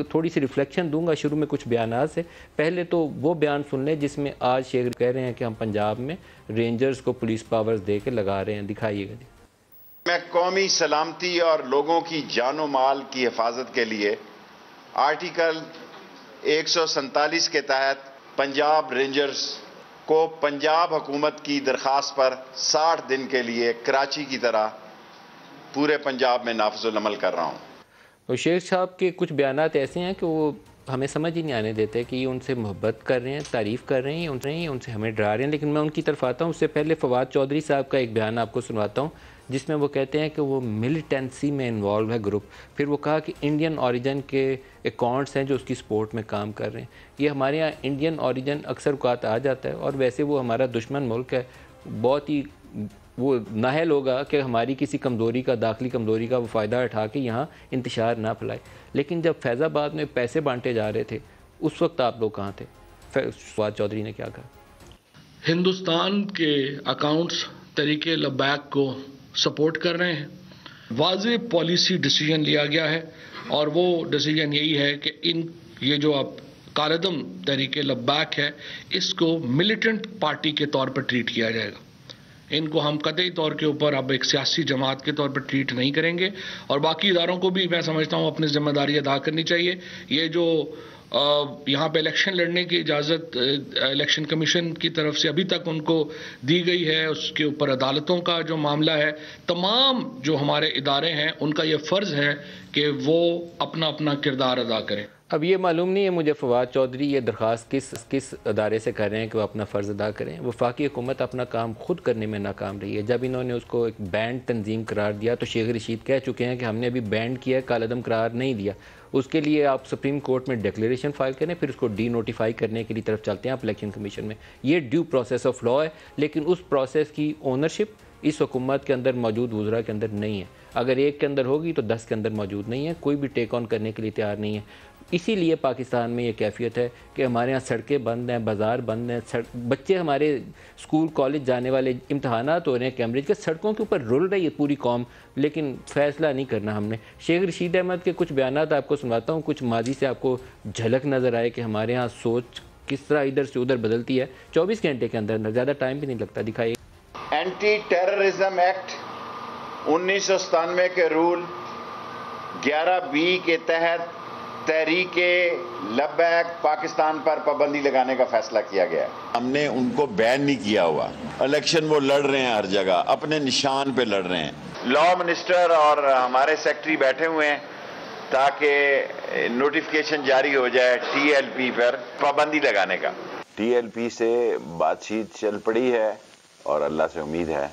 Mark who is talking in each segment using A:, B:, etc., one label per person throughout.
A: थोड़ी सी रिफ्लेक्शन दूंगा शुरू में कुछ बयानात से। पहले तो वो बयान सुन लें जिसमें आज शेख कह रहे हैं कि हम पंजाब में रेंजर्स को पुलिस पावर्स दे के लगा रहे हैं। दिखाइएगा।
B: मैं कौमी सलामती और लोगों की जानो माल की हिफाजत के लिए आर्टिकल 147 के तहत पंजाब रेंजर्स को पंजाब हुकूमत की दरख्वास्त पर 60 दिन के लिए कराची की तरह पूरे पंजाब में नाफिजुल अमल कर रहा हूँ।
A: तो शेख साहब के कुछ बयानात ऐसे हैं कि वो हमें समझ ही नहीं आने देते कि ये उनसे मोहब्बत कर रहे हैं, तारीफ़ कर रहे हैं, उनसे हमें डरा रहे हैं। लेकिन मैं उनकी तरफ आता हूँ। उससे पहले फवाद चौधरी साहब का एक बयान आपको सुनवाता हूँ जिसमें वो कहते हैं कि वो मिलिटेंसी में इन्वॉल्व है ग्रुप। फिर वो कहा कि इंडियन ओरिजिन के अकाउंट्स हैं जो उसकी सपोर्ट में काम कर रहे हैं। ये हमारे यहाँ इंडियन ओरिजिन अक्सर औक़ात आ जाता है और वैसे वो हमारा दुश्मन मुल्क है। बहुत ही वो नाहल होगा कि हमारी किसी कमज़ोरी का, दाखिली कमज़ोरी का वो फ़ायदा उठा के यहाँ इंतशार ना फैलाए। लेकिन जब फैज़ाबाद में पैसे बांटे जा रहे थे उस वक्त आप लोग कहाँ थे? फवाद चौधरी ने क्या कहा?
C: हिंदुस्तान के अकाउंट्स तरीके लबैक को सपोर्ट कर रहे हैं। वाज़ेह पॉलिसी डिसीजन लिया गया है और वो डिसीजन यही है कि ये जो अब कालदम तरीके लबैक है इसको मिलिटेंट पार्टी के तौर पर ट्रीट किया जाएगा। इनको हम कतई तौर के ऊपर अब एक सियासी जमात के तौर पर ट्रीट नहीं करेंगे और बाकी इदारों को भी मैं समझता हूँ अपनी जिम्मेदारी अदा करनी चाहिए। ये जो यहाँ पे इलेक्शन लड़ने की इजाज़त इलेक्शन कमीशन की तरफ से अभी तक उनको दी गई है, उसके ऊपर अदालतों का जो मामला है, तमाम जो हमारे इदारे हैं उनका ये फ़र्ज़ है कि वो अपना अपना किरदार अदा करें।
A: अब ये मालूम नहीं है मुझे फवाद चौधरी ये दरख्वास्त किस अदारे से कर रहे हैं कि वो अपना फ़र्ज़ अदा करें। वफाकी हुकूमत अपना काम खुद करने में नाकाम रही है। जब इन्होंने उसको एक बैंड तंजीम करार दिया तो शेख रशीद कह चुके हैं कि हमने अभी बैंड किया, कालदम करार नहीं दिया। उसके लिए आप सुप्रीम कोर्ट में डिक्लेरेशन फाइल करें, फिर उसको डी नोटिफाई करने की तरफ चलते हैं आप इलेक्शन कमीशन में। ये ड्यू प्रोसेस ऑफ लॉ है, लेकिन उस प्रोसेस की ओनरशिप इस हुकूमत के अंदर मौजूद वज़रा के अंदर नहीं है। अगर एक के अंदर होगी तो 10 के अंदर मौजूद नहीं है। कोई भी टेक ऑन करने के लिए तैयार नहीं है। इसीलिए पाकिस्तान में ये कैफियत है कि हमारे यहाँ सड़कें बंद हैं, बाज़ार बंद हैं, बच्चे हमारे स्कूल कॉलेज जाने वाले, इम्तहानात हो रहे हैं कैम्ब्रिज के, सड़कों के ऊपर रुल रही है पूरी कौम, लेकिन फ़ैसला नहीं करना हमने। शेख रशीद अहमद के कुछ बयानात आपको सुनवाता हूँ, कुछ माजी से आपको झलक नज़र आए कि हमारे यहाँ सोच किस तरह इधर से उधर बदलती है 24 घंटे के अंदर, ज़्यादा टाइम भी नहीं लगता। दिखाइए।
B: एंटी टेररिज्म एक्ट 1997 के रूल 11B के तहत तहरीके लबैक पाकिस्तान पर पाबंदी लगाने का फैसला किया गया। हमने उनको बैन नहीं किया हुआ। इलेक्शन वो लड़ रहे हैं हर जगह, अपने निशान पे लड़ रहे हैं। लॉ मिनिस्टर और हमारे सेक्रेटरी बैठे हुए हैं ताकि नोटिफिकेशन जारी हो जाए TLP पर पाबंदी लगाने का।
D: TLP से बातचीत चल पड़ी है और अल्लाह से उम्मीद है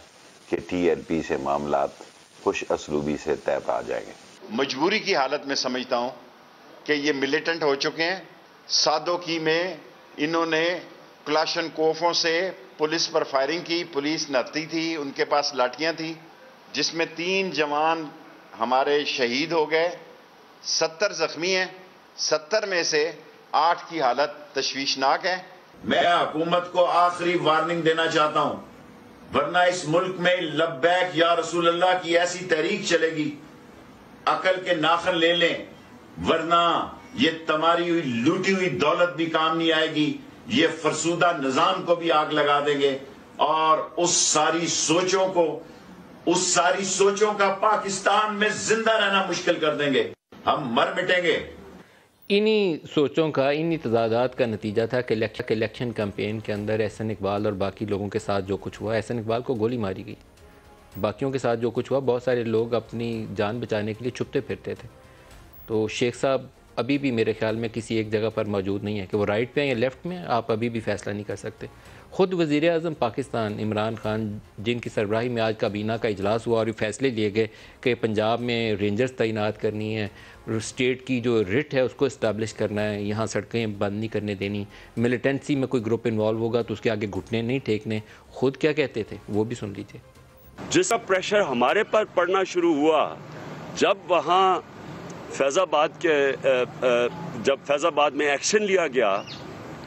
D: कि TLP से मामलात खुश असलूबी से तय पा जाएंगे।
B: मजबूरी की हालत में समझता हूं कि ये मिलिटेंट हो चुके हैं। सादोकी में इन्होंने क्लाशनकोफों से पुलिस पर फायरिंग की। पुलिस नहाती थी, उनके पास लाठियां थी, जिसमें 3 जवान हमारे शहीद हो गए, 70 जख्मी हैं। 70 में से 8 की हालत तशवीशनाक है।
E: मैं हुकूमत को आखिरी वार्निंग देना चाहता हूं, वरना इस मुल्क में लब्बैक या रसूल अल्लाह की ऐसी तहरीक चलेगी, अकल के नाखन ले लें, वरना ये तमारी हुई लूटी हुई दौलत भी काम नहीं आएगी। ये फरसूदा निजाम को भी आग लगा देंगे और उस सारी सोचों का पाकिस्तान में जिंदा रहना मुश्किल कर देंगे। हम मर मिटेंगे।
A: इन्हीं सोचों का, इन्हीं तजादात का नतीजा था कि इलेक्शन कैंपेन के अंदर एहसन इकबाल और बाकी लोगों के साथ जो कुछ हुआ, एहसन इकबाल को गोली मारी गई। बाकियों के साथ जो कुछ हुआ, बहुत सारे लोग अपनी जान बचाने के लिए छुपते फिरते थे। तो शेख साहब अभी भी मेरे ख्याल में किसी एक जगह पर मौजूद नहीं है कि वो राइट पे हैं या लेफ़्ट में, आप अभी भी फ़ैसला नहीं कर सकते। ख़ुद वज़ीर आज़म पाकिस्तान इमरान खान, जिनकी सरबराही में आज काबीना का इजलास हुआ और ये फैसले लिए गए कि पंजाब में रेंजर्स तैनात करनी है, स्टेट की जो रिट है उसको इस्टेब्लिश करना है, यहाँ सड़कें बंद नहीं करने देनी, मिलिटेंसी में कोई ग्रुप इन्वॉल्व होगा तो उसके आगे घुटने नहीं टेकने, ख़ुद क्या कहते थे वो भी सुन लीजिए।
F: जिसका प्रेशर हमारे पर पड़ना शुरू हुआ जब वहाँ फैज़ाबाद में एक्शन लिया गया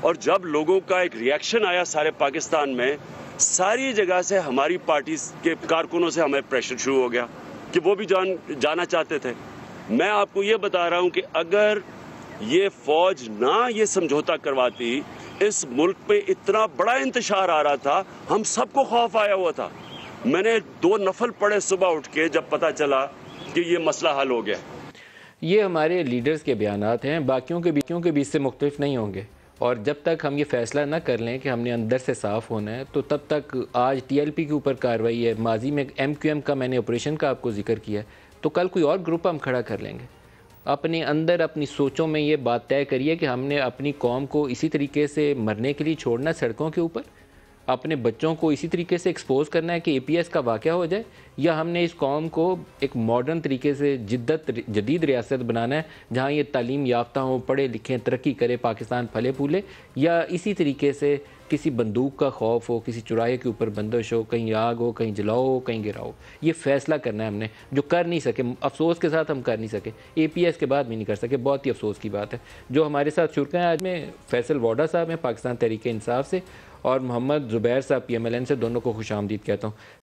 F: और जब लोगों का एक रिएक्शन आया सारे पाकिस्तान में, सारी जगह से हमारी पार्टी के कारकुनों से हमें प्रेशर शुरू हो गया कि वो भी जाना चाहते थे। मैं आपको ये बता रहा हूँ कि अगर ये फौज ना ये समझौता करवाती, इस मुल्क पे इतना बड़ा इंतशार आ रहा था, हम सबको खौफ आया हुआ था। मैंने 2 नफल पढ़े सुबह उठ के जब पता चला कि ये मसला हल हो गया।
A: ये हमारे लीडर्स के बयानात हैं, बाकियों के बीच से मुख्तलिफ नहीं होंगे। और जब तक हम ये फ़ैसला ना कर लें कि हमने अंदर से साफ़ होना है, तो तब तक आज TLP के ऊपर कार्रवाई है, माजी में MQM का मैंने ऑपरेशन का आपको जिक्र किया है, तो कल कोई और ग्रुप हम खड़ा कर लेंगे। अपने अंदर अपनी सोचों में ये बात तय करिए कि हमने अपनी कौम को इसी तरीके से मरने के लिए छोड़ना सड़कों के ऊपर, अपने बच्चों को इसी तरीके से एक्सपोज करना है कि APS का वाक़या हो जाए, या हमने इस कौम को एक मॉडर्न तरीके से जदीद रियासत बनाना है जहाँ ये तालीम याफ्ता हो, पढ़े लिखें, तरक्की करे, पाकिस्तान फले फूले, या इसी तरीके से किसी बंदूक का खौफ हो, किसी चुराहे के ऊपर बंदिश हो, कहीं आग हो, कहीं जलाओ हो, कहीं गिराओ। ये फ़ैसला करना है हमने, जो कर नहीं सके, अफसोस के साथ हम कर नहीं सके, APS के बाद भी नहीं कर सके। बहुत ही अफसोस की बात है। जो हमारे साथ शुरका है आज में फैसल वाडा साहब हैं पाकिस्तान तहरीक इंसाफ से, और मोहम्मद ज़ुबैर साहब PMLN से, दोनों को खुशामदीद कहता हूँ।